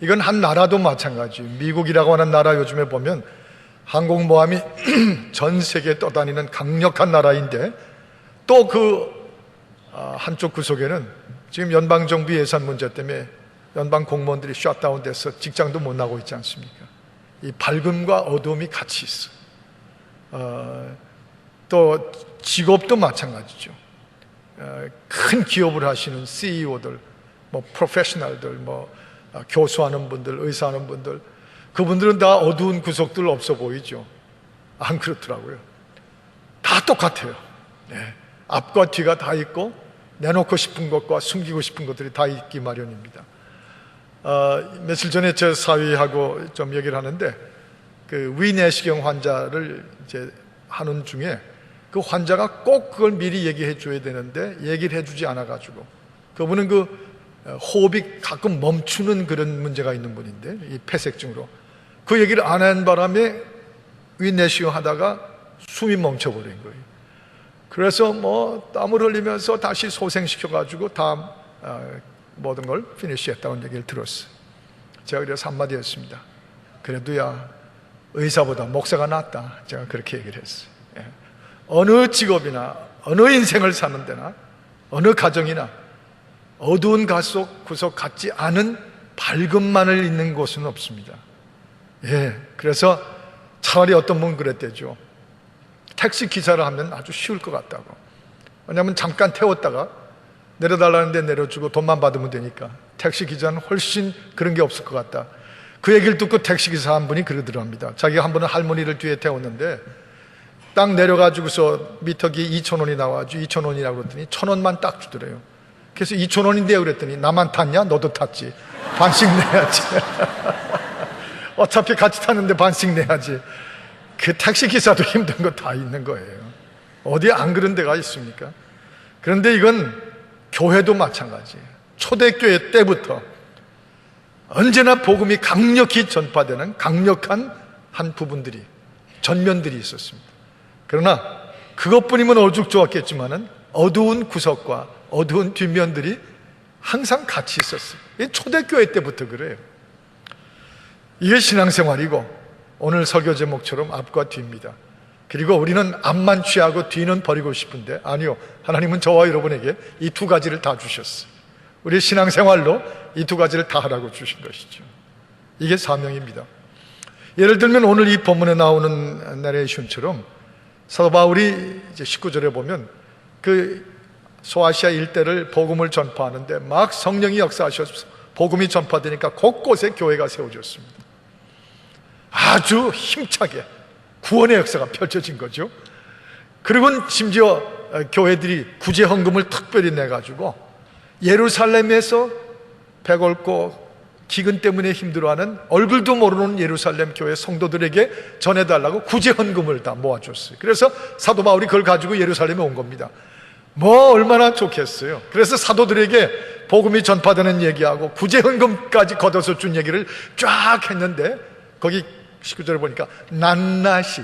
이건 한 나라도 마찬가지예요. 미국이라고 하는 나라 요즘에 보면 항공모함이 전 세계에 떠다니는 강력한 나라인데, 또 한쪽 구석에는 지금 연방정부 예산 문제 때문에 연방 공무원들이 셧다운 돼서 직장도 못 나고 있지 않습니까? 이 밝음과 어두움이 같이 있어. 또 직업도 마찬가지죠. 큰 기업을 하시는 CEO들, 프로페셔널들, 교수하는 분들, 의사하는 분들, 그분들은 다 어두운 구석들 없어 보이죠. 안 그렇더라고요. 다 똑같아요. 네. 앞과 뒤가 다 있고 내놓고 싶은 것과 숨기고 싶은 것들이 다 있기 마련입니다. 며칠 전에 제 사위하고 좀 얘기를 하는데, 위내시경 환자를 이제 하는 중에 그 환자가 꼭 그걸 미리 얘기해 줘야 되는데 얘기를 해주지 않아가지고, 그분은 호흡이 가끔 멈추는 그런 문제가 있는 분인데, 이 폐색증으로 그 얘기를 안 한 바람에 위내시경 하다가 숨이 멈춰버린 거예요. 그래서 땀을 흘리면서 다시 소생시켜가지고 다 모든 걸 피니시했다는 얘기를 들었어요. 제가 그래서 한마디 했습니다. 그래도 야, 의사보다 목사가 낫다. 제가 그렇게 얘기를 했어요. 어느 직업이나 어느 인생을 사는 데나 어느 가정이나 어두운 구석 같지 않은 밝음만을 있는 곳은 없습니다. 그래서 차라리 어떤 분은 그랬대죠. 택시 기사를 하면 아주 쉬울 것 같다고. 왜냐하면 잠깐 태웠다가 내려달라는데 내려주고 돈만 받으면 되니까 택시 기사는 훨씬 그런 게 없을 것 같다. 그 얘기를 듣고 택시 기사 한 분이 그러더랍니다. 자기가 한 번은 할머니를 뒤에 태웠는데 딱 내려가지고서 미터기 2,000원이 나와가지고 2,000원이라고 그랬더니 1,000원만 딱 주더래요. 그래서 2,000원인데요 그랬더니 나만 탔냐? 너도 탔지. 반씩 내야지. 어차피 같이 탔는데 반씩 내야지. 그 택시 기사도 힘든 거 다 있는 거예요. 어디에 안 그런 데가 있습니까? 그런데 이건 교회도 마찬가지예요. 초대교회 때부터 언제나 복음이 강력히 전파되는 강력한 한 부분들이, 전면들이 있었습니다. 그러나 그것뿐이면 오죽 좋았겠지만은 어두운 구석과 어두운 뒷면들이 항상 같이 있었어요. 초대교회 때부터 그래요. 이게 신앙생활이고 오늘 설교 제목처럼 앞과 뒤입니다. 그리고 우리는 앞만 취하고 뒤는 버리고 싶은데 아니요, 하나님은 저와 여러분에게 이 두 가지를 다 주셨어요. 우리 신앙생활로 이 두 가지를 다 하라고 주신 것이죠. 이게 사명입니다. 예를 들면 오늘 이 본문에 나오는 내레이션처럼 사도 바울이 이제 19절에 보면 소아시아 일대를 복음을 전파하는데 막 성령이 역사하셔서 복음이 전파되니까 곳곳에 교회가 세워졌습니다. 아주 힘차게 구원의 역사가 펼쳐진 거죠. 그리고 심지어 교회들이 구제 헌금을 특별히 내가지고 예루살렘에서 배골고 기근 때문에 힘들어하는 얼굴도 모르는 예루살렘 교회 성도들에게 전해달라고 구제 헌금을 다 모아줬어요. 그래서 사도 바울이 그걸 가지고 예루살렘에 온 겁니다. 얼마나 좋겠어요. 그래서 사도들에게 복음이 전파되는 얘기하고 구제 헌금까지 걷어서 준 얘기를 쫙 했는데 거기 19절에 보니까 낱낱이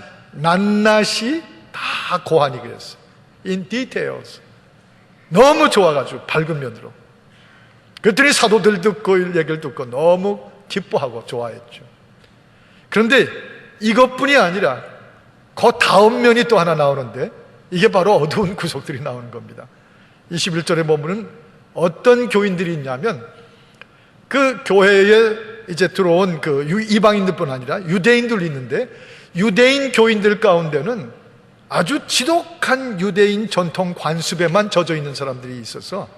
다 고하니 그랬어요. In details. 너무 좋아가지고 밝은 면으로. 그랬더니 사도들도 그 얘기를 듣고 너무 기뻐하고 좋아했죠. 그런데 이것뿐이 아니라 그 다음 면이 또 하나 나오는데 이게 바로 어두운 구석들이 나오는 겁니다. 21절에 보면 어떤 교인들이 있냐면 그 교회에 이제 들어온 이방인들뿐 아니라 유대인들이 있는데 유대인 교인들 가운데는 아주 지독한 유대인 전통 관습에만 젖어 있는 사람들이 있어서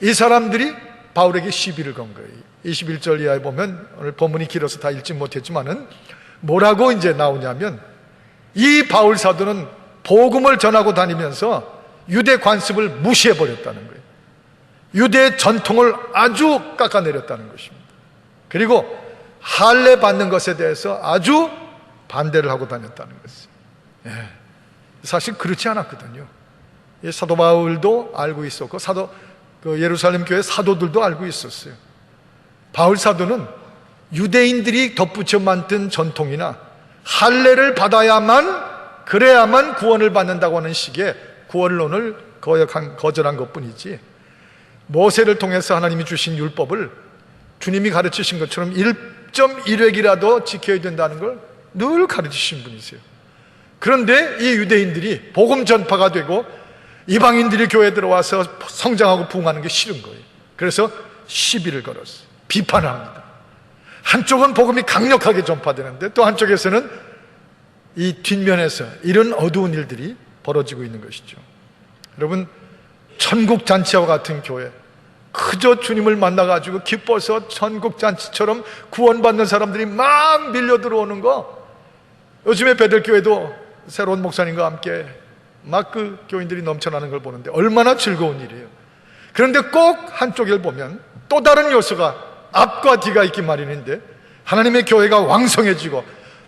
이 사람들이 바울에게 시비를 건 거예요. 21절 이하에 보면 오늘 본문이 길어서 다 읽지 못했지만은 뭐라고 이제 나오냐면 이 바울 사도는 복음을 전하고 다니면서 유대 관습을 무시해 버렸다는 거예요. 유대 전통을 아주 깎아내렸다는 것입니다. 그리고 할례 받는 것에 대해서 아주 반대를 하고 다녔다는 것이에요. 사실 그렇지 않았거든요. 사도 바울도 알고 있었고 예루살렘 교회 사도들도 알고 있었어요. 바울 사도는 유대인들이 덧붙여 만든 전통이나 할례를 그래야만 구원을 받는다고 하는 식의 구원론을 거절한 것뿐이지 모세를 통해서 하나님이 주신 율법을 주님이 가르치신 것처럼 1.1획이라도 지켜야 된다는 걸 늘 가르치신 분이세요. 그런데 이 유대인들이 복음 전파가 되고 이방인들이 교회에 들어와서 성장하고 부흥하는 게 싫은 거예요. 그래서 시비를 걸었어요. 비판을 합니다. 한쪽은 복음이 강력하게 전파되는데 또 한쪽에서는 이 뒷면에서 이런 어두운 일들이 벌어지고 있는 것이죠. 여러분, 천국잔치와 같은 교회, 그저 주님을 만나가지고 기뻐서 천국잔치처럼 구원받는 사람들이 막 밀려 들어오는 거, 요즘에 베들교회도 새로운 목사님과 함께 막 그 교인들이 넘쳐나는 걸 보는데 얼마나 즐거운 일이에요. 그런데 꼭 한쪽을 보면 또 다른 요소가 앞과 뒤가 있기 마련인데, 하나님의 교회가 왕성해지고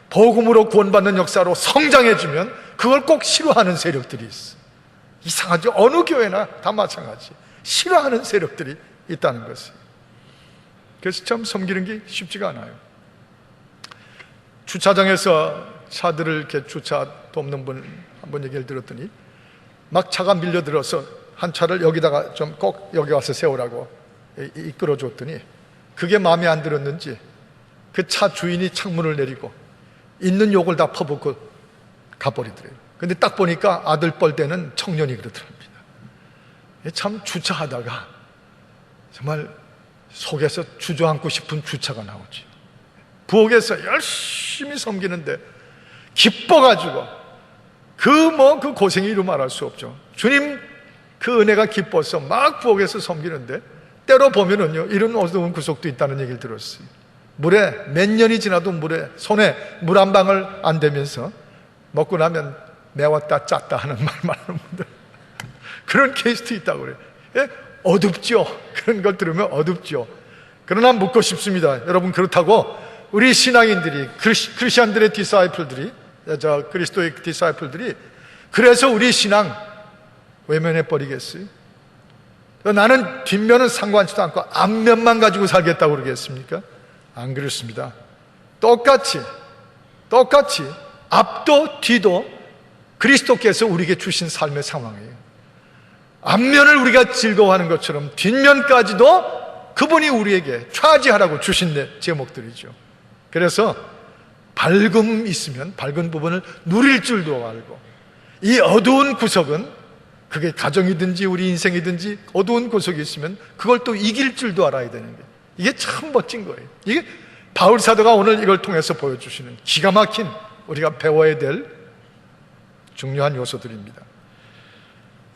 복음으로 구원받는 역사로 성장해지면 그걸 꼭 싫어하는 세력들이 있어. 이상하죠? 어느 교회나 다 마찬가지. 싫어하는 세력들이 있다는 것을. 그래서 참 섬기는 게 쉽지가 않아요. 주차장에서 차들을 이렇게 주차 돕는 분 한 번 얘기를 들었더니 막 차가 밀려들어서 한 차를 여기다가 좀 꼭 여기 와서 세우라고 이끌어 줬더니 그게 마음에 안 들었는지 그 차 주인이 창문을 내리고 있는 욕을 다 퍼붓고 가버리더래요. 근데 딱 보니까 아들 뻘되는 청년이 그러더랍니다. 참 주차하다가 정말 속에서 주저앉고 싶은 주차가 나오지. 부엌에서 열심히 섬기는데 기뻐가지고 그 고생이 이루 말할 수 없죠. 주님 그 은혜가 기뻐서 막 부엌에서 섬기는데 때로 보면은요, 이런 어두운 구석도 있다는 얘기를 들었어요. 물에 몇 년이 지나도 물에 손에 물 한 방울 안 대면서 먹고 나면 매웠다 짰다 하는 말 하는 분들, 그런 케이스도 있다고 그래요. 예? 어둡죠. 그런 걸 들으면 어둡죠. 그러나 묻고 싶습니다. 여러분, 그렇다고 우리 신앙인들이, 크리스천들의 디사이플들이, 그리스도의 디사이플들이 그래서 우리 신앙 외면해 버리겠어요? 나는 뒷면은 상관치도 않고 앞면만 가지고 살겠다고 그러겠습니까? 안 그렇습니다. 똑같이 앞도 뒤도 그리스도께서 우리에게 주신 삶의 상황이에요. 앞면을 우리가 즐거워하는 것처럼 뒷면까지도 그분이 우리에게 차지하라고 주신 제목들이죠. 그래서 밝음 있으면 밝은 부분을 누릴 줄도 알고, 이 어두운 구석은 그게 가정이든지 우리 인생이든지 어두운 구석이 있으면 그걸 또 이길 줄도 알아야 되는 거예요. 이게 참 멋진 거예요. 이게 바울 사도가 오늘 이걸 통해서 보여주시는 기가 막힌 우리가 배워야 될 중요한 요소들입니다.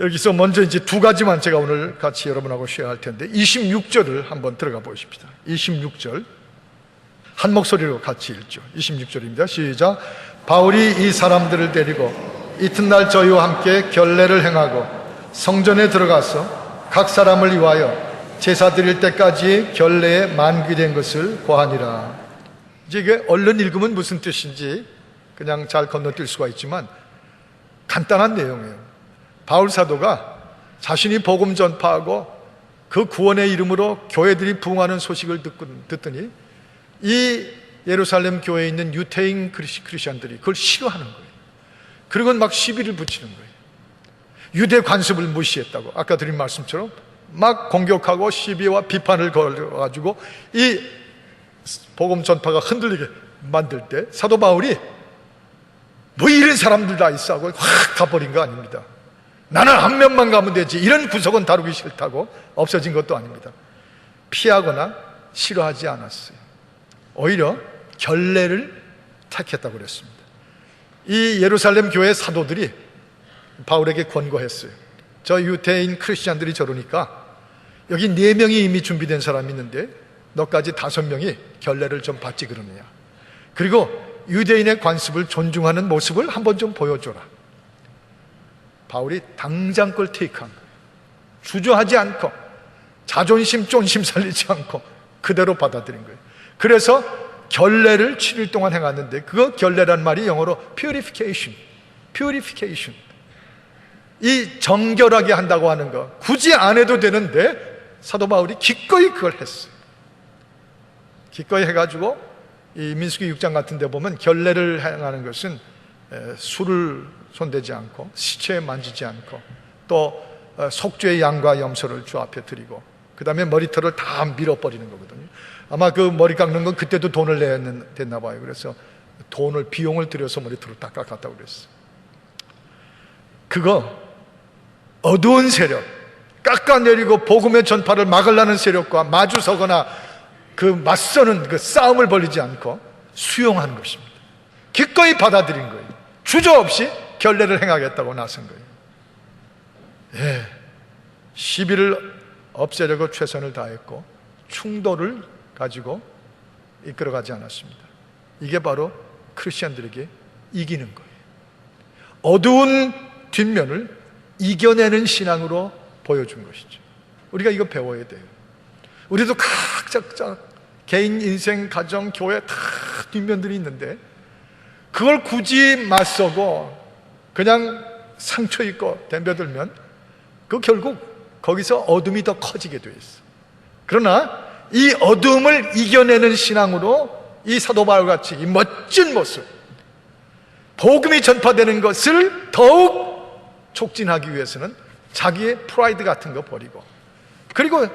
여기서 먼저 이제 두 가지만 제가 오늘 같이 여러분하고 쉐어할 텐데, 26절을 한번 들어가 보십시다. 26절 한 목소리로 같이 읽죠. 26절입니다. 시작. 바울이 이 사람들을 데리고 이튿날 저희와 함께 결례를 행하고 성전에 들어가서 각 사람을 위하여 제사 드릴 때까지 결례에 만기된 것을 고하니라. 이제 이게 얼른 읽으면 무슨 뜻인지 그냥 잘 건너뛸 수가 있지만 간단한 내용이에요. 바울 사도가 자신이 복음 전파하고 그 구원의 이름으로 교회들이 부흥하는 소식을 듣더니 이 예루살렘 교회에 있는 유태인 크리스천들이 그걸 싫어하는 거예요. 그리고 막 시비를 붙이는 거예요. 유대 관습을 무시했다고, 아까 드린 말씀처럼 막 공격하고 시비와 비판을 걸어가지고 이 복음 전파가 흔들리게 만들 때 사도 바울이 뭐 이런 사람들 다 있어 하고 확 가버린 거 아닙니다. 나는 한 면만 가면 되지, 이런 구석은 다루기 싫다고 없어진 것도 아닙니다. 피하거나 싫어하지 않았어요. 오히려 결례를 택했다고 그랬습니다. 이 예루살렘 교회 사도들이 바울에게 권고했어요. 저 유대인 크리스천들이 저러니까 여기 4명이 이미 준비된 사람이 있는데 너까지 5명이 결례를 좀 받지 그러느냐. 그리고 유대인의 관습을 존중하는 모습을 한번 좀 보여줘라. 바울이 당장 그걸 테이크한 거예요. 주저하지 않고 자존심 쫀심 살리지 않고 그대로 받아들인 거예요. 그래서 결례를 7일 동안 행하는데, 그 결례란 말이 영어로 purification. 이 정결하게 한다고 하는 거 굳이 안 해도 되는데 사도 바울이 기꺼이 그걸 했어요. 기꺼이 해가지고 이 민수기 6장 같은 데 보면 결례를 행하는 것은 술을 손대지 않고 시체에 만지지 않고 또 속죄의 양과 염소를 주 앞에 드리고 그 다음에 머리털을 다 밀어버리는 거거든요. 아마 그 머리 깎는 건 그때도 돈을 내야 됐나 봐요. 그래서 비용을 들여서 머리털을 다 깎았다고 그랬어요. 그거 어두운 세력, 깎아내리고 복음의 전파를 막으려는 세력과 마주서거나 그 맞서는 그 싸움을 벌이지 않고 수용하는 것입니다. 기꺼이 받아들인 거예요. 주저없이 결례를 행하겠다고 나선 거예요. 예, 시비를 없애려고 최선을 다했고 충돌을 가지고 이끌어가지 않았습니다. 이게 바로 크리스천들에게 이기는 거예요. 어두운 뒷면을 이겨내는 신앙으로 보여준 것이죠. 우리가 이거 배워야 돼요. 우리도 각자 개인 인생, 가정, 교회 다 뒷면들이 있는데 그걸 굳이 맞서고 그냥 상처 입고 덤벼들면 그 결국 거기서 어둠이 더 커지게 돼 있어. 그러나 이 어둠을 이겨내는 신앙으로 이 사도 바울같이 이 멋진 모습, 복음이 전파되는 것을 더욱 촉진하기 위해서는 자기의 프라이드 같은 거 버리고, 그리고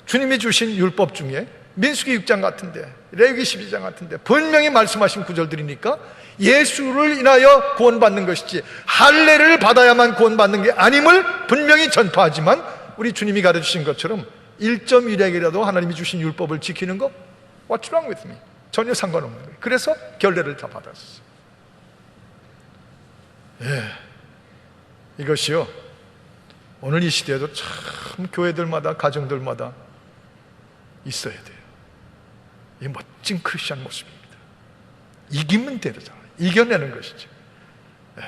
주님이 주신 율법 중에 민수기 6장 같은데, 레위기 12장 같은데 분명히 말씀하신 구절들이니까 예수를 인하여 구원받는 것이지 할례를 받아야만 구원받는 게 아님을 분명히 전파하지만, 우리 주님이 가르치신 것처럼 1.1핵이라도 하나님이 주신 율법을 지키는 거 What's wrong with me? 전혀 상관없는 거예요. 그래서 결례를 다 받았어요. 예, 이것이요, 오늘 이 시대에도 참 교회들마다 가정들마다 있어야 돼요. 이 멋진 크리스천 모습입니다. 이기면 되잖아요. 이겨내는 것이죠. 예.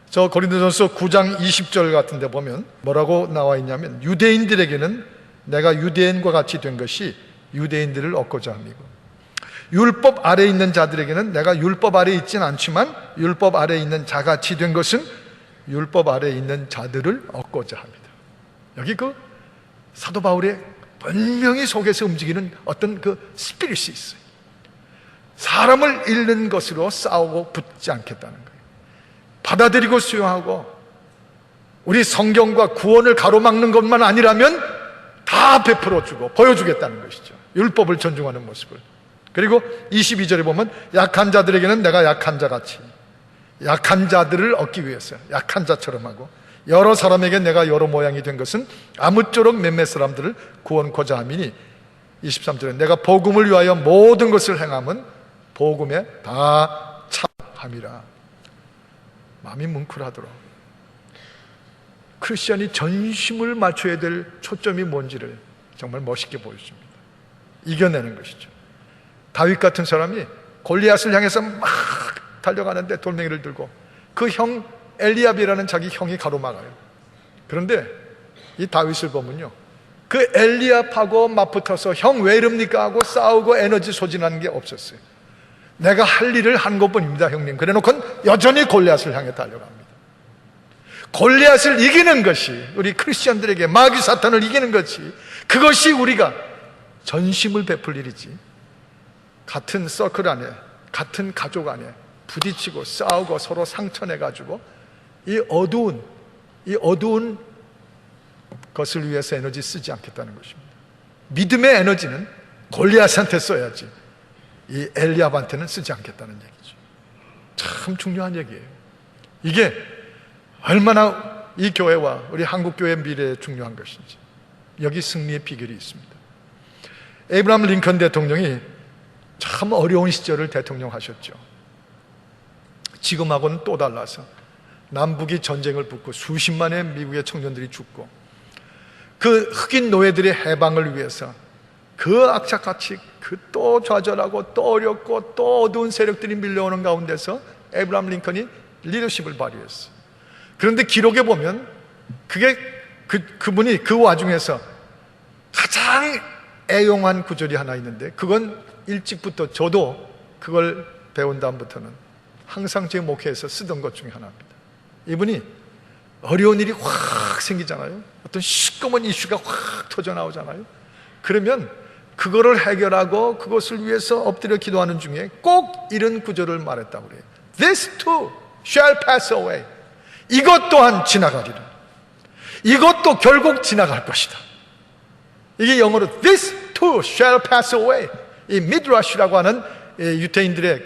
저 고린도전서 9장 20절 같은 데 보면 뭐라고 나와 있냐면, 유대인들에게는 내가 유대인과 같이 된 것이 유대인들을 얻고자 함이고, 율법 아래에 있는 자들에게는 내가 율법 아래에 있진 않지만 율법 아래에 있는 자같이 된 것은 율법 아래에 있는 자들을 얻고자 합니다. 여기 그 사도 바울의 분명히 속에서 움직이는 어떤 그 스피릿이 있어요. 사람을 잃는 것으로 싸우고 붙지 않겠다는 거예요. 받아들이고 수용하고, 우리 성경과 구원을 가로막는 것만 아니라면 다 베풀어주고 보여주겠다는 것이죠. 율법을 존중하는 모습을. 그리고 22절에 보면 약한 자들에게는 내가 약한 자같이, 약한 자들을 얻기 위해서 약한 자처럼 하고, 여러 사람에게 내가 여러 모양이 된 것은 아무쪼록 몇몇 사람들을 구원코자 함이니, 23절에 내가 복음을 위하여 모든 것을 행함은 복음에 다 참함이라. 마음이 뭉클하도록 크리스천이 전심을 맞춰야 될 초점이 뭔지를 정말 멋있게 보여줍니다. 이겨내는 것이죠. 다윗 같은 사람이 골리앗을 향해서 막 달려가는데 돌멩이를 들고 그 형 엘리압이라는 자기 형이 가로막아요. 그런데 이 다윗을 보면요, 그 엘리압하고 맞붙어서 형 왜 이럽니까 하고 싸우고 에너지 소진하는 게 없었어요. 내가 할 일을 한 것뿐입니다 형님. 그래놓고는 여전히 골리앗을 향해 달려갑니다. 골리앗을 이기는 것이 우리 크리스천들에게, 마귀 사탄을 이기는 것이, 그것이 우리가 전심을 베풀 일이지, 같은 서클 안에, 같은 가족 안에 부딪히고 싸우고 서로 상처내가지고 이 어두운 것을 위해서 에너지 쓰지 않겠다는 것입니다. 믿음의 에너지는 골리앗한테 써야지 이 엘리압한테는 쓰지 않겠다는 얘기죠. 참 중요한 얘기예요. 이게 얼마나 이 교회와 우리 한국교회의 미래에 중요한 것인지, 여기 승리의 비결이 있습니다. 에이브라함 링컨 대통령이 참 어려운 시절을 대통령 하셨죠. 지금하고는 또 달라서 남북이 전쟁을 붙고 수십만의 미국의 청년들이 죽고, 그 흑인 노예들의 해방을 위해서 그 악착같이 그 또 좌절하고 또 어렵고 또 어두운 세력들이 밀려오는 가운데서 에이브라함 링컨이 리더십을 발휘했어요. 그런데 기록에 보면 그게 그분이 그 와중에서 가장 애용한 구절이 하나 있는데, 그건 일찍부터 저도 그걸 배운 다음부터는 항상 제 목회에서 쓰던 것 중에 하나입니다. 이분이 어려운 일이 확 생기잖아요. 어떤 시꺼먼 이슈가 확 터져 나오잖아요. 그러면 그거를 해결하고 그것을 위해서 엎드려 기도하는 중에 꼭 이런 구절을 말했다고 그래요. This too shall pass away. 이것 또한 지나가리라. 이것도 결국 지나갈 것이다. 이게 영어로 This too shall pass away. 이 미드라시라고 하는 유대인들의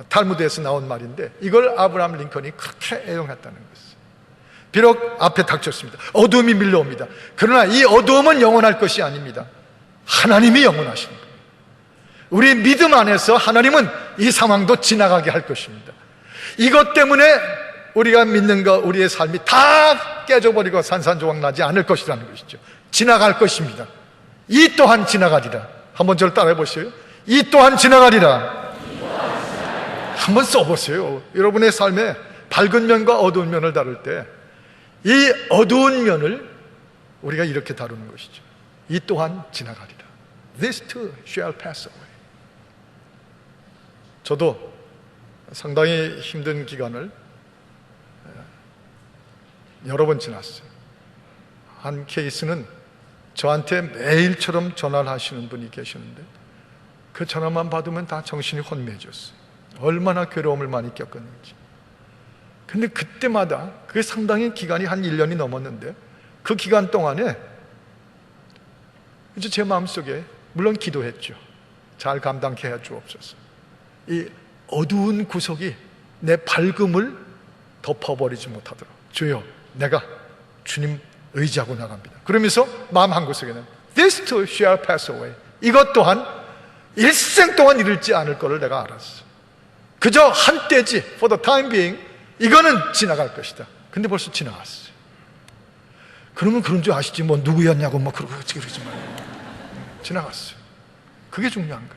탈무드에서 나온 말인데, 이걸 아브라함 링컨이 그렇게 애용했다는 것이죠. 비록 앞에 닥쳤습니다. 어두움이 밀려옵니다. 그러나 이 어두움은 영원할 것이 아닙니다. 하나님이 영원하신 거예요. 우리 믿음 안에서 하나님은 이 상황도 지나가게 할 것입니다. 이것 때문에 우리가 믿는 것, 우리의 삶이 다 깨져버리고 산산조각 나지 않을 것이라는 것이죠. 지나갈 것입니다. 이 또한 지나가리라. 한번 저를 따라해 보세요. 이 또한 지나가리라. 한번 써보세요. 여러분의 삶에 밝은 면과 어두운 면을 다룰 때 이 어두운 면을 우리가 이렇게 다루는 것이죠. 이 또한 지나가리라. This too shall pass away. 저도 상당히 힘든 기간을 여러 번 지났어요. 한 케이스는 저한테 매일처럼 전화를 하시는 분이 계시는데, 그 전화만 받으면 다 정신이 혼미해졌어요. 얼마나 괴로움을 많이 겪었는지. 근데 그때마다, 그게 상당히 기간이 한 1년이 넘었는데, 그 기간 동안에 이제 제 마음속에 물론 기도했죠. 잘 감당케 해 주옵소서. 이 어두운 구석이 내 밝음을 덮어버리지 못하도록, 주여, 내가 주님 의지하고 나갑니다. 그러면서 마음 한구석에는 This too shall pass away. 이것 또한 일생 동안 이룰지 않을 것을 내가 알았어. 그저 한때지, for the time being, 이거는 지나갈 것이다. 근데 벌써 지나갔어요. 그러면 그런 줄 아시지, 뭐 누구였냐고 뭐 그러지 말고. 지나갔어요. 그게 중요한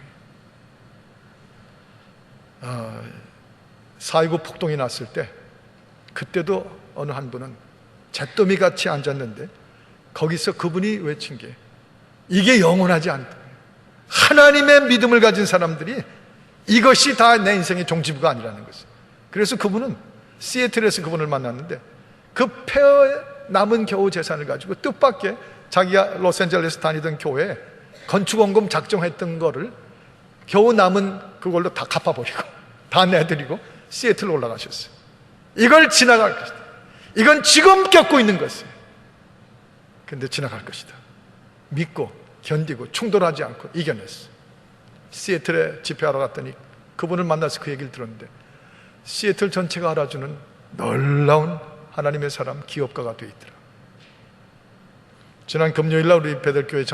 거예요. 4.29 폭동이 났을 때, 그때도 어느 한 분은 잿더미 같이 앉았는데, 거기서 그분이 외친 게 이게 영원하지 않다. 하나님의 믿음을 가진 사람들이 이것이 다 내 인생의 종지부가 아니라는 것이에요. 그래서 그분은 시애틀에서 그분을 만났는데, 그 폐허의 남은 겨우 재산을 가지고 뜻밖의 자기가 로스앤젤레스 다니던 교회에 건축원금 작정했던 거를 겨우 남은 그걸로 다 갚아버리고 다 내드리고 시애틀로 올라가셨어요. 이걸 지나갈 것이다. 이건 지금 겪고 있는 것이에요. 근데 지나갈 것이다. 믿고 견디고 충돌하지 않고 이겨냈어요. 시애틀에 집회하러 갔더니 그분을 만나서 그 얘기를 들었는데, 시애틀 전체가 알아주는 놀라운 하나님의 사람, 기업가가 돼 있더라. 지난 금요일날 우리 베델교회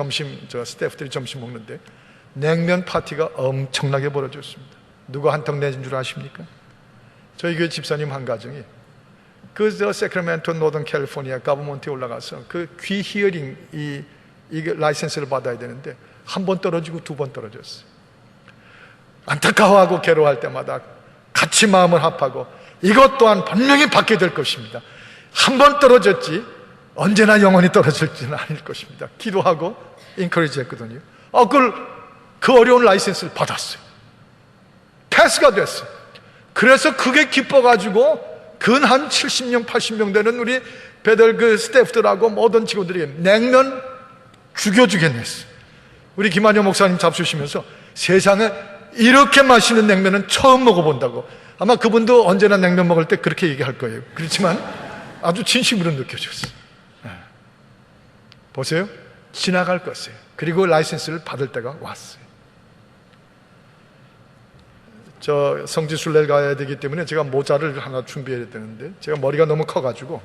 스태프들이 점심 먹는데 냉면 파티가 엄청나게 벌어졌습니다. 누가 한턱 내준 줄 아십니까? 저희 교회 집사님 한 가정이 그 세크라멘토 노던 캘리포니아 가버먼트에 올라가서 그 귀 히어링 이 라이센스를 받아야 되는데, 한 번 떨어지고 두 번 떨어졌어요. 안타까워하고 괴로워할 때마다 같이 마음을 합하고 이것 또한 분명히 받게 될 것입니다. 한 번 떨어졌지 언제나 영원히 떨어질지는 아닐 것입니다. 기도하고 인커리지 했거든요. 그 어려운 라이센스를 받았어요. 패스가 됐어요. 그래서 그게 기뻐가지고 근 한 70명 80명 되는 우리 배들 그 스태프들하고 모든 직원들이 냉면 죽여주겠냈어요. 우리 김한효 목사님 잡수시면서 세상에 이렇게 맛있는 냉면은 처음 먹어본다고. 아마 그분도 언제나 냉면 먹을 때 그렇게 얘기할 거예요. 그렇지만 아주 진심으로 느껴졌어요. 보세요. 지나갈 것이에요. 그리고 라이센스를 받을 때가 왔어요. 저 성지순례를 가야 되기 때문에 제가 모자를 하나 준비해야 되는데, 제가 머리가 너무 커가지고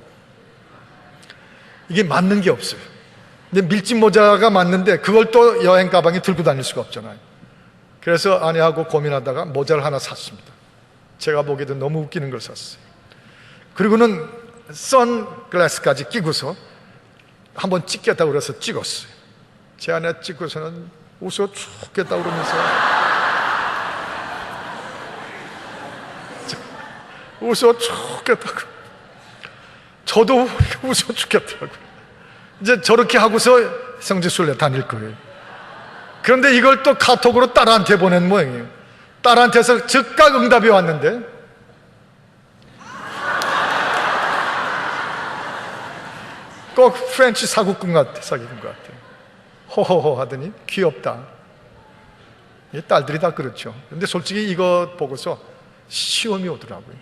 이게 맞는 게 없어요. 근데 밀짚 모자가 맞는데 그걸 또 여행 가방에 들고 다닐 수가 없잖아요. 그래서 아내하고 고민하다가 모자를 하나 샀습니다. 제가 보기에도 너무 웃기는 걸 샀어요. 그리고는 선글라스까지 끼고서 한번 찍겠다고 그래서 찍었어요. 제 아내 찍고서는 웃어 죽겠다고 그러면서 웃어 죽겠다고. 저도 웃어 죽겠더라고요. 이제 저렇게 하고서 성지순례 다닐 거예요. 그런데 이걸 또 카톡으로 딸한테 보낸 모양이에요. 딸한테서 즉각 응답이 왔는데, 꼭 프렌치 사기꾼 같아요. 호호호 하더니 귀엽다. 딸들이 다 그렇죠. 근데 솔직히 이거 보고서 시험이 오더라고요.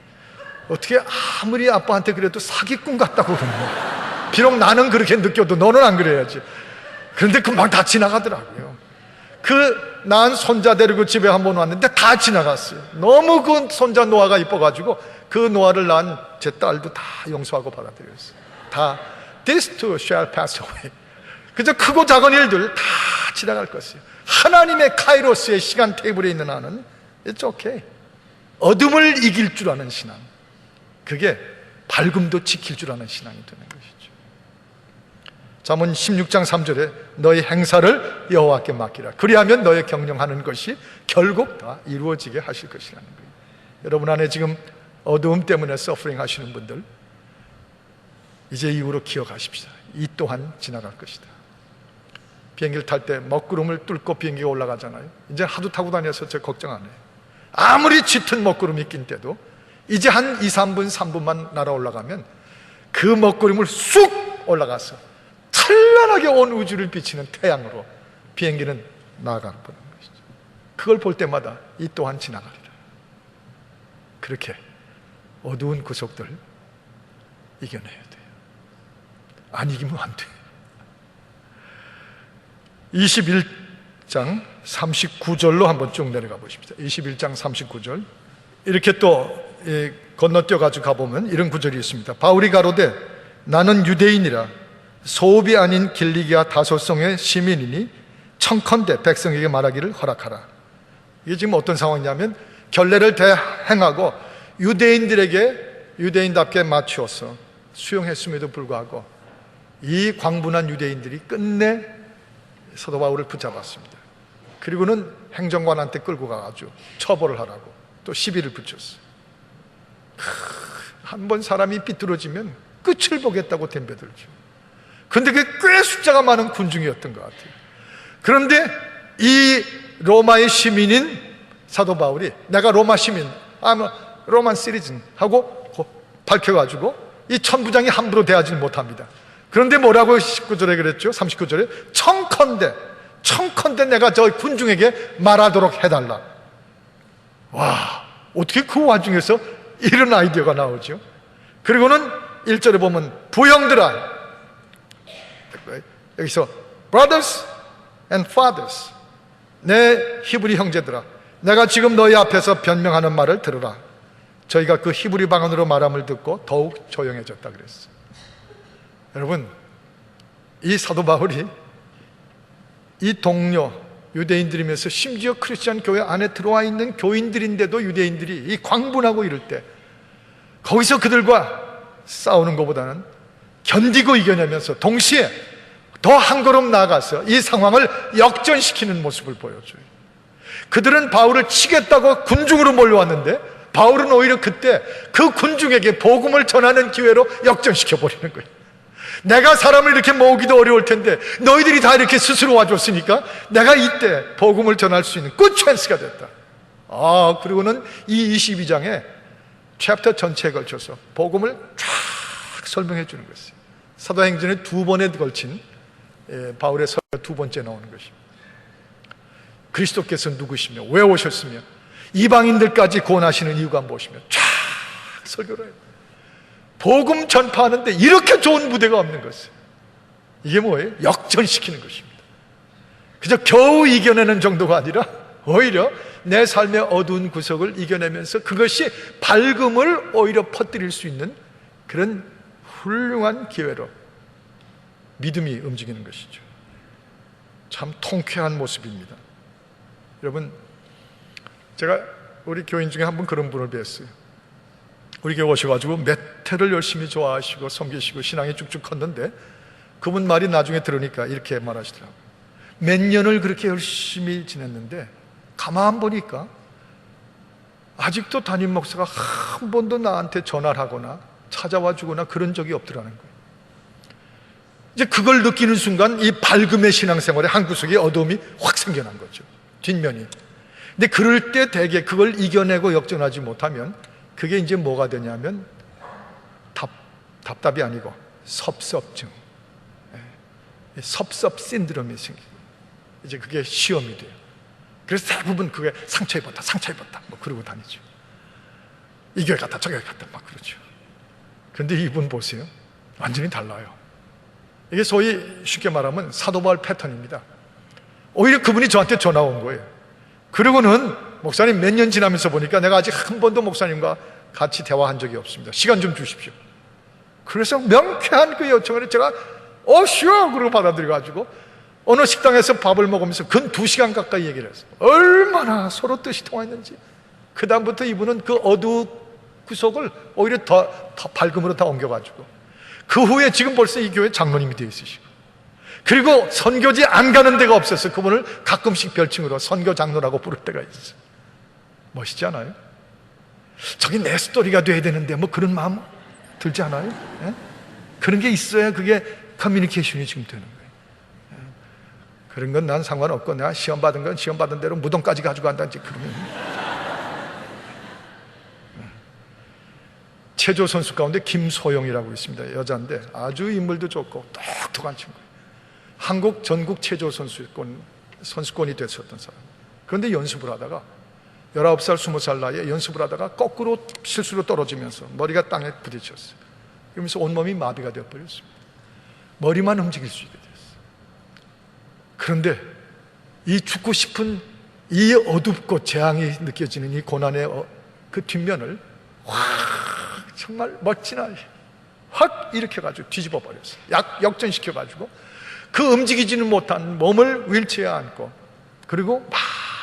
어떻게 아무리 아빠한테 그래도 사기꾼 같다고 그러냐. 비록 나는 그렇게 느껴도 너는 안 그래야지. 그런데 금방 다 지나가더라고요. 그 낳은 손자 데리고 집에 한번 왔는데 다 지나갔어요. 너무 그 손자 노아가 이뻐가지고 그 노아를 낳은 제 딸도 다 용서하고 받아들였어요. 다 This too shall pass away. 그저 크고 작은 일들 다 지나갈 것이에요. 하나님의 카이로스의 시간 테이블에 있는 한은 It's okay. 어둠을 이길 줄 아는 신앙, 그게 밝음도 지킬 줄 아는 신앙이 되는 것이죠. 잠언 16장 3절에 너의 행사를 여호와께 맡기라. 그리하면 너의 경영하는 것이 결국 다 이루어지게 하실 것이라는 거예요. 여러분 안에 지금 어두움 때문에 서프링 하시는 분들, 이제 이후로 기억하십시다. 이 또한 지나갈 것이다. 비행기를 탈 때 먹구름을 뚫고 비행기가 올라가잖아요. 이제 하도 타고 다녀서 저 걱정 안 해요. 아무리 짙은 먹구름이 낀 때도 이제 한 2, 3분, 3분만 날아 올라가면 그 먹구름을 쑥 올라가서 찬란하게 온 우주를 비치는 태양으로 비행기는 나아가는 것이죠. 그걸 볼 때마다 이 또한 지나가리라. 그렇게 어두운 구석들 이겨내야 돼요. 안 이기면 안 돼요. 21장 39절로 한번 쭉 내려가 보십시다. 21장 39절 이렇게 또 건너뛰어 가지고 가보면 이런 구절이 있습니다. 바울이 가로되 나는 유대인이라 소읍이 아닌 길리기아 다소성의 시민이니 청컨대 백성에게 말하기를 허락하라. 이게 지금 어떤 상황이냐면 결례를 대행하고 유대인들에게 유대인답게 맞추어서 수용했음에도 불구하고 이 광분한 유대인들이 끝내 사도 바울을 붙잡았습니다. 그리고는 행정관한테 끌고 가가지고 처벌을 하라고 또 시비를 붙였어요. 한번 사람이 삐뚤어지면 끝을 보겠다고 덤벼들죠. 그런데 그게 꽤 숫자가 많은 군중이었던 것 같아요. 그런데 이 로마의 시민인 사도 바울이 내가 로마 시민, 로만 시리즌 하고 밝혀가지고 이 천부장이 함부로 대하지는 못합니다. 그런데 뭐라고 19절에 그랬죠? 39절에 청컨대 내가 저 군중에게 말하도록 해달라. 와, 어떻게 그 와중에서 이런 아이디어가 나오죠? 그리고는 1절에 보면 부형들아, 여기서 brothers and fathers, 내 히브리 형제들아, 내가 지금 너희 앞에서 변명하는 말을 들으라. 저희가 그 히브리 방언으로 말함을 듣고 더욱 조용해졌다 그랬어요. 여러분, 이 사도 바울이 이 동료 유대인들이면서 심지어 크리스천 교회 안에 들어와 있는 교인들인데도 유대인들이 이 광분하고 이럴 때 거기서 그들과 싸우는 것보다는 견디고 이겨내면서 동시에 더 한 걸음 나아가서 이 상황을 역전시키는 모습을 보여줘요. 그들은 바울을 치겠다고 군중으로 몰려왔는데 바울은 오히려 그때 그 군중에게 복음을 전하는 기회로 역전시켜버리는 거예요. 내가 사람을 이렇게 모으기도 어려울 텐데 너희들이 다 이렇게 스스로 와줬으니까 내가 이때 복음을 전할 수 있는 굿 찬스가 됐다. 그리고는 이 22장에 챕터 전체에 걸쳐서 복음을 쫙 설명해 주는 것이에요. 사도행전의 2번에 걸친 바울의 설교가 2번째 나오는 것입니다. 그리스도께서 누구시며 왜 오셨으며 이방인들까지 구원하시는 이유가 무엇이며 쫙 설교를 해요. 복음 전파하는데 이렇게 좋은 무대가 없는 것이에요. 이게 뭐예요? 역전시키는 것입니다. 그저 겨우 이겨내는 정도가 아니라 오히려 내 삶의 어두운 구석을 이겨내면서 그것이 밝음을 오히려 퍼뜨릴 수 있는 그런 훌륭한 기회로 믿음이 움직이는 것이죠. 참 통쾌한 모습입니다. 여러분, 제가 우리 교인 중에 한 분 그런 분을 뵀어요. 우리 교회 오셔가지고 몇 해를 열심히 좋아하시고 섬기시고 신앙이 쭉쭉 컸는데 그분 말이 나중에 들으니까 이렇게 말하시더라고요. 몇 년을 그렇게 열심히 지냈는데 가만 보니까 아직도 담임 목사가 한 번도 나한테 전화를 하거나 찾아와 주거나 그런 적이 없더라는 거예요. 이제 그걸 느끼는 순간 이 밝음의 신앙생활에 한 구석에 어두움이 확 생겨난 거죠. 뒷면이. 근데 그럴 때 대개 그걸 이겨내고 역전하지 못하면 그게 이제 뭐가 되냐면 답답이 아니고 섭섭증, 섭섭 신드롬이 생기고 이제 그게 시험이 돼요. 그래서 대부분 그게 상처 입었다 뭐 그러고 다니죠. 이 교회 갔다 저 교회 갔다 막 그러죠. 그런데 이분 보세요. 완전히 달라요. 이게 소위 쉽게 말하면 사도 바울 패턴입니다. 오히려 그분이 저한테 전화 온 거예요. 그리고는 목사님 몇 년 지나면서 보니까 내가 아직 한 번도 목사님과 같이 대화한 적이 없습니다. 시간 좀 주십시오. 그래서 명쾌한 그 요청을 제가 쉬어! 그러고 받아들여가지고 어느 식당에서 밥을 먹으면서 근 2시간 가까이 얘기를 했어요. 얼마나 서로 뜻이 통했는지. 그 다음부터 이분은 그 어두운 구석을 오히려 더 밝음으로 다 옮겨가지고 그 후에 지금 벌써 이 교회 장로님이 되어 있으시고, 그리고 선교지 안 가는 데가 없어서 그분을 가끔씩 별칭으로 선교장로라고 부를 때가 있어요. 멋있지 않아요? 저게 내 스토리가 돼야 되는데 뭐 그런 마음 들지 않아요? 예? 그런 게 있어야 그게 커뮤니케이션이 지금 되는 거예요. 예? 그런 건 난 상관없고 내가 시험 받은 건 시험 받은 대로 무덤까지 가지고 간다든지 그러면. 체조 선수 가운데 김소영이라고 있습니다. 여자인데 아주 인물도 좋고 똑똑한 친구예요. 한국 전국 체조 선수권이 됐었던 사람. 그런데 연습을 하다가 19살, 20살 나이에 연습을 하다가 거꾸로 실수로 떨어지면서 머리가 땅에 부딪혔어요. 그러면서 온몸이 마비가 되어버렸습니다. 머리만 움직일 수 있게 됐어요. 그런데 이 죽고 싶은 이 어둡고 재앙이 느껴지는 이 고난의 그 뒷면을 정말 멋지나 확 일으켜가지고 뒤집어 버렸어요. 역전시켜가지고 그 움직이지는 못한 몸을 휠체어에 안고, 그리고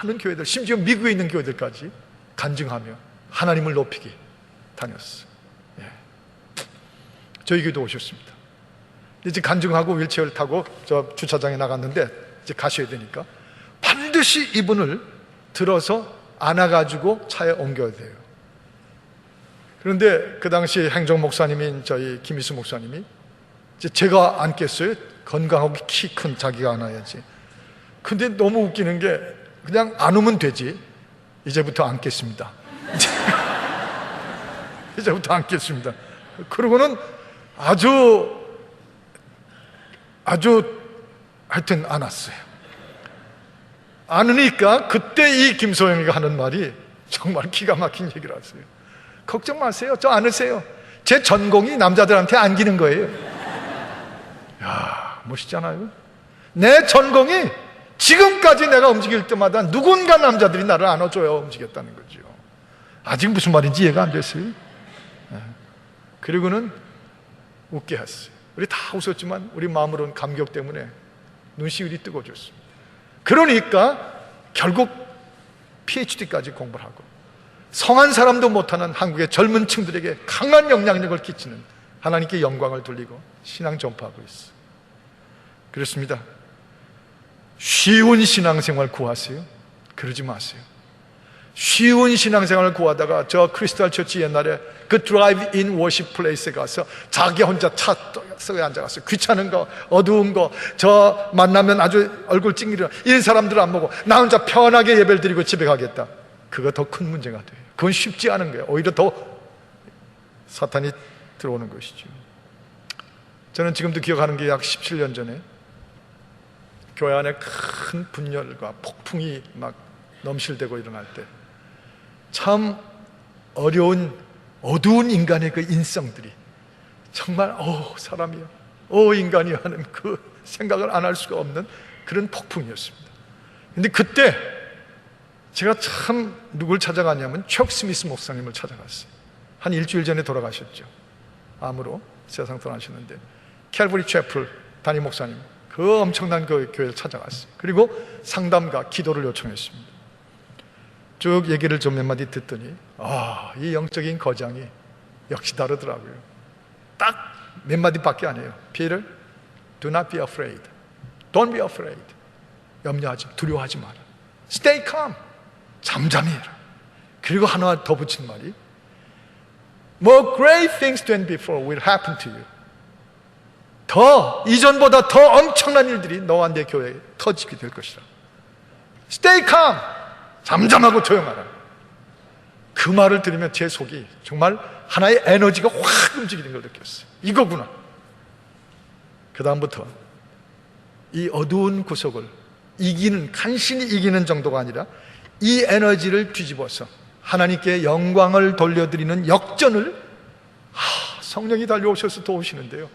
많은 교회들, 심지어 미국에 있는 교회들까지 간증하며 하나님을 높이기 다녔어요. 예. 저희 교회도 오셨습니다. 이제 간증하고 휠체어를 타고 저 주차장에 나갔는데 이제 가셔야 되니까 반드시 이분을 들어서 안아가지고 차에 옮겨야 돼요. 그런데 그 당시 행정 목사님인 저희 김희수 목사님이 이제 제가 안겠어요. 건강하고 키 큰 자기가 안아야지. 근데 너무 웃기는 게 그냥 안으면 되지. 이제부터 안겠습니다. 이제부터 안겠습니다. 그러고는 아주 하여튼 안았어요. 안으니까 그때 이 김소영이가 하는 말이 정말 기가 막힌 얘기를 하세요. 걱정 마세요. 저 안으세요. 제 전공이 남자들한테 안기는 거예요. 야, 멋있잖아요. 내 전공이 지금까지 내가 움직일 때마다 누군가 남자들이 나를 안아줘야 움직였다는 거죠. 아직 무슨 말인지 이해가 안 됐어요. 그리고는 웃게 했어요. 우리 다 웃었지만 우리 마음으로는 감격 때문에 눈시울이 뜨거워졌습니다. 그러니까 결국 PhD까지 공부를 하고 성한 사람도 못하는 한국의 젊은 층들에게 강한 영향력을 끼치는 하나님께 영광을 돌리고 신앙 전파하고 있어요. 그렇습니다. 쉬운 신앙생활 구하세요? 그러지 마세요. 쉬운 신앙생활을 구하다가 저 크리스탈 처치 옛날에 그 드라이브-인 워십 플레이스에 가서 자기 혼자 차 속에 앉아가서 귀찮은 거, 어두운 거, 저 만나면 아주 얼굴 찡그려 이런 사람들 안 보고 나 혼자 편하게 예배를 드리고 집에 가겠다. 그거 더 큰 문제가 돼요. 그건 쉽지 않은 거예요. 오히려 더 사탄이 들어오는 것이죠. 저는 지금도 기억하는 게 약 17년 전에 교회 안에 큰 분열과 폭풍이 막 넘실대고 일어날 때 참 어려운 어두운 인간의 그 인성들이 정말 사람이야, 인간이야 하는 그 생각을 안 할 수가 없는 그런 폭풍이었습니다. 근데 그때 제가 참 누굴 찾아갔냐면 척 스미스 목사님을 찾아갔어요. 한 일주일 전에 돌아가셨죠. 암으로 세상 떠나셨는데 캘버리 채플 담임 목사님, 그 엄청난 그 교회를 찾아갔어요. 그리고 상담과 기도를 요청했습니다. 쭉 얘기를 좀 몇 마디 듣더니 이 영적인 거장이 역시 다르더라고요. 딱 몇 마디밖에 안 해요. Peter, do not be afraid. Don't be afraid. 염려하지, 두려워하지 마라. Stay calm. 잠잠히 해라. 그리고 하나 더 붙인 말이 More great things than before will happen to you. 더 이전보다 더 엄청난 일들이 너와 내 교회에 터지게 될 것이다. Stay calm. 잠잠하고 조용하라. 그 말을 들으면 제 속이 정말 하나의 에너지가 확 움직이는 걸 느꼈어요. 이거구나. 그 다음부터 이 어두운 구석을 간신히 이기는 정도가 아니라 이 에너지를 뒤집어서 하나님께 영광을 돌려드리는 역전을 성령이 달려오셔서 도우시는데요.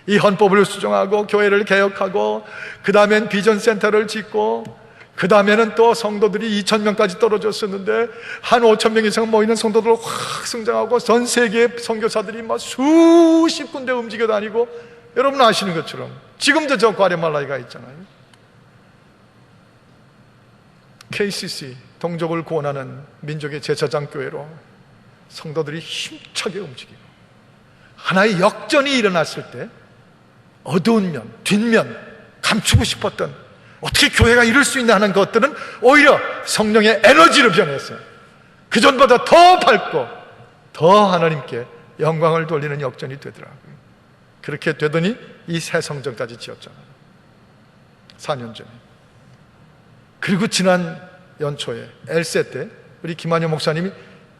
이 헌법을 수정하고 교회를 개혁하고 그 다음엔 비전센터를 짓고 그 다음에는 또 성도들이 2,000명까지 떨어졌었는데 한 5,000명 이상 모이는 성도들로 확 성장하고 전 세계 선교사들이 막 수십 군데 움직여 다니고, 여러분 아시는 것처럼 지금도 저 과레말라에 가 있잖아요. KCC, 동족을 구원하는 민족의 제사장 교회로 성도들이 힘차게 움직이고, 하나의 역전이 일어났을 때 어두운 면, 뒷면, 감추고 싶었던 어떻게 교회가 이룰 수 있나 하는 것들은 오히려 성령의 에너지로 변했어요. 그전보다 더 밝고 더 하나님께 영광을 돌리는 역전이 되더라고요. 그렇게 되더니 이 새 성전까지 지었잖아요, 4년 전에. 그리고 지난 연초에 엘세 때 우리 김한효 목사님이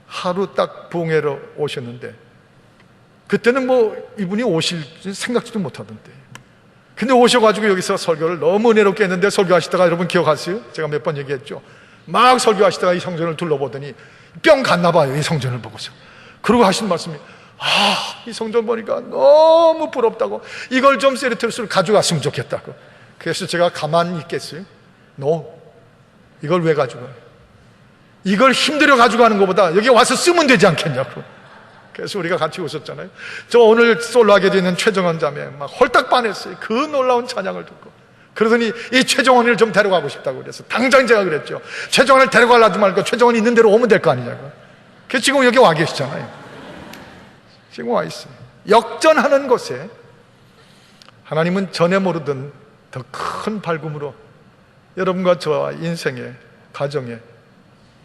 하루 딱 부흥회로 오셨는데, 그때는 뭐 이분이 오실 생각지도 못하던데, 근데 오셔가지고 여기서 설교를 너무 은혜롭게 했는데, 설교하시다가 여러분 기억하세요? 제가 몇 번 얘기했죠. 막 설교하시다가 이 성전을 둘러보더니 뿅 갔나 봐요, 이 성전을 보고서. 그러고 하신 말씀이, 이 성전 보니까 너무 부럽다고, 이걸 좀 세리트루스를 가져갔으면 좋겠다고. 그래서 제가 가만히 있겠어요? 이걸 왜 가져가요? 이걸 힘들어 가져가는 것보다 여기 와서 쓰면 되지 않겠냐고. 그래서 우리가 같이 웃었잖아요. 저 오늘 솔로하게 되는 최정원 자매 막 홀딱 반했어요. 그 놀라운 찬양을 듣고. 그러더니 이 최정원을 좀 데려가고 싶다고 그래서 당장 제가 그랬죠. 최정원을 데려가려지 말고 최정원이 있는 대로 오면 될 거 아니냐고. 그래서 지금 여기 와 계시잖아요. 지금 와 있어요. 역전하는 곳에 하나님은 전에 모르던 더 큰 밝음으로 여러분과 저와 인생의, 가정에,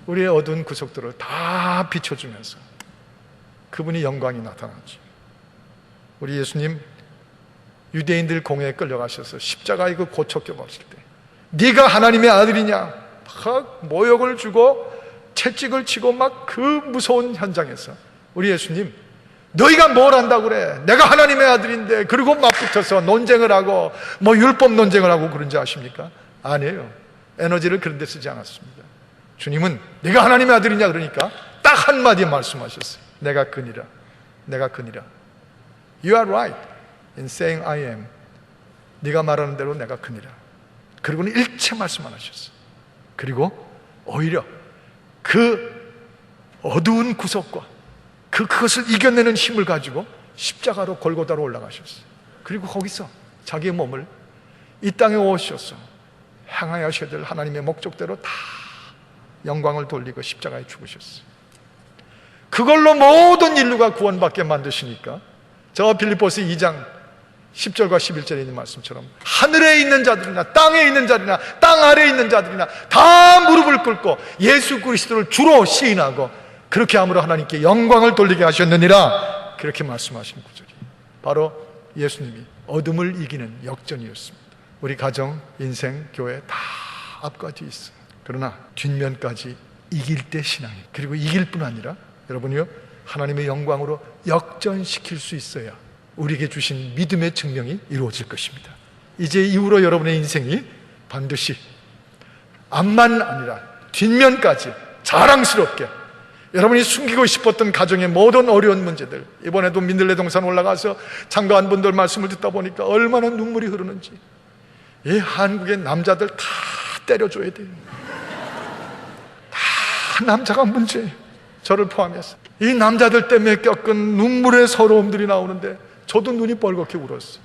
우리의 어두운 구석들을 다 비춰주면서 그분이 영광이 나타나죠. 우리 예수님 유대인들 공회에 끌려가셔서 십자가에 그 고쳐 껴버리실 때, 네가 하나님의 아들이냐 막 모욕을 주고 채찍을 치고 막 그 무서운 현장에서 우리 예수님, 너희가 뭘 안다고 그래? 내가 하나님의 아들인데. 그리고 맞붙어서 논쟁을 하고 뭐 율법 논쟁을 하고 그런지 아십니까? 아니에요. 에너지를 그런 데 쓰지 않았습니다. 주님은 네가 하나님의 아들이냐 그러니까 딱 한마디 말씀하셨어요. 내가 그니라. 내가 그니라. You are right in saying I am. 네가 말하는 대로 내가 그니라. 그리고는 일체 말씀 안 하셨어요. 그리고 오히려 그 어두운 구석과 그것을 이겨내는 힘을 가지고 십자가로 골고다로 올라가셨어요. 그리고 거기서 자기의 몸을 이 땅에 오셔서 행하셔야 될 하나님의 목적대로 다 영광을 돌리고 십자가에 죽으셨어요. 그걸로 모든 인류가 구원받게 만드시니까 저 빌립보서 2장 10절과 11절에 있는 말씀처럼 하늘에 있는 자들이나 땅에 있는 자들이나 땅 아래에 있는 자들이나 다 무릎을 꿇고 예수 그리스도를 주로 시인하고 그렇게 함으로 하나님께 영광을 돌리게 하셨느니라. 그렇게 말씀하신 구절이 바로 예수님이 어둠을 이기는 역전이었습니다. 우리 가정, 인생, 교회 다 앞과 뒤 있어요. 그러나 뒷면까지 이길 때 신앙이, 그리고 이길 뿐 아니라 여러분이요, 하나님의 영광으로 역전시킬 수 있어야 우리에게 주신 믿음의 증명이 이루어질 것입니다. 이제 이후로 여러분의 인생이 반드시 앞만 아니라 뒷면까지 자랑스럽게 여러분이 숨기고 싶었던 가정의 모든 어려운 문제들, 이번에도 민들레 동산 올라가서 장로한 분들 말씀을 듣다 보니까 얼마나 눈물이 흐르는지. 이 한국의 남자들 다 때려줘야 돼요. 다 남자가 문제예요. 저를 포함해서 이 남자들 때문에 겪은 눈물의 서러움들이 나오는데 저도 눈이 뻘겋게 울었어요.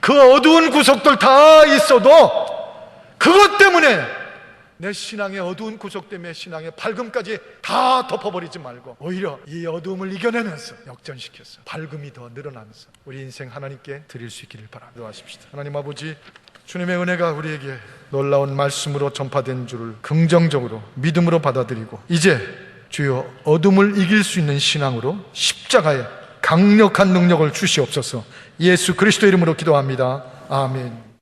그 어두운 구석들 다 있어도 그것 때문에 내 신앙의 어두운 구석 때문에 신앙의 밝음까지 다 덮어버리지 말고 오히려 이 어두움을 이겨내면서 역전시켜서 밝음이 더 늘어나면서 우리 인생 하나님께 드릴 수 있기를 바랍니다. 기도하십시다. 하나님 아버지, 주님의 은혜가 우리에게 놀라운 말씀으로 전파된 줄을 긍정적으로 믿음으로 받아들이고 이제 주여 어둠을 이길 수 있는 신앙으로 십자가에 강력한 능력을 주시옵소서. 예수 그리스도 이름으로 기도합니다. 아멘.